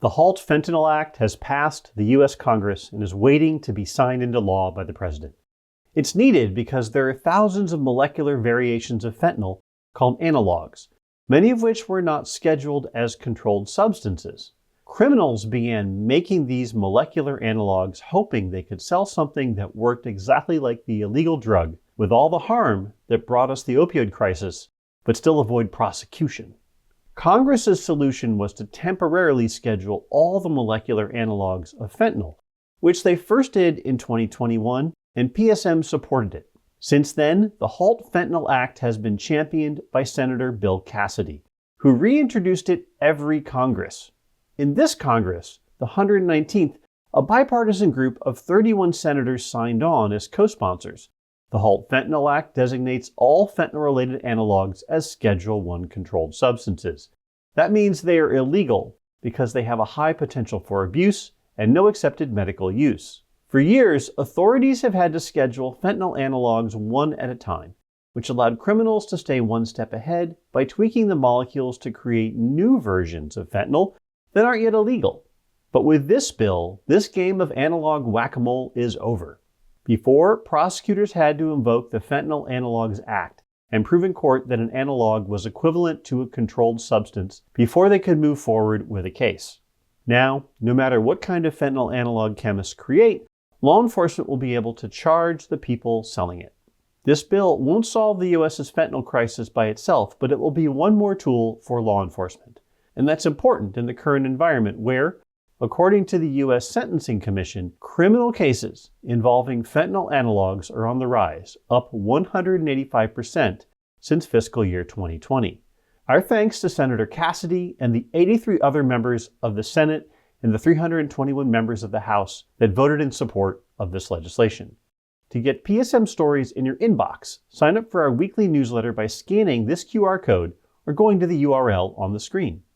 The Halt Fentanyl Act has passed the U.S. Congress and is waiting to be signed into law by the President. It's needed because there are thousands of molecular variations of fentanyl called analogs, many of which were not scheduled as controlled substances. Criminals began making these molecular analogs hoping they could sell something that worked exactly like the illegal drug, with all the harm that brought us the opioid crisis, but still avoid prosecution. Congress's solution was to temporarily schedule all the molecular analogs of fentanyl, which they first did in 2021, and PSM supported it. Since then, the Halt Fentanyl Act has been championed by Senator Bill Cassidy, who reintroduced it every Congress. In this Congress, the 119th, a bipartisan group of 31 senators signed on as co-sponsors. The Halt Fentanyl Act designates all fentanyl-related analogs as Schedule I controlled substances. That means they are illegal because they have a high potential for abuse and no accepted medical use. For years, authorities have had to schedule fentanyl analogs one at a time, which allowed criminals to stay one step ahead by tweaking the molecules to create new versions of fentanyl that aren't yet illegal. But with this bill, this game of analog whack-a-mole is over. Before, prosecutors had to invoke the Fentanyl Analogs Act and prove in court that an analog was equivalent to a controlled substance before they could move forward with a case. Now, no matter what kind of fentanyl analog chemists create, law enforcement will be able to charge the people selling it. This bill won't solve the U.S.'s fentanyl crisis by itself, but it will be one more tool for law enforcement. And that's important in the current environment where, according to the U.S. Sentencing Commission, criminal cases involving fentanyl analogs are on the rise, up 185% since fiscal year 2020. Our thanks to Senator Cassidy and the 83 other members of the Senate and the 321 members of the House that voted in support of this legislation. To get PSM stories in your inbox, sign up for our weekly newsletter by scanning this QR code or going to the URL on the screen.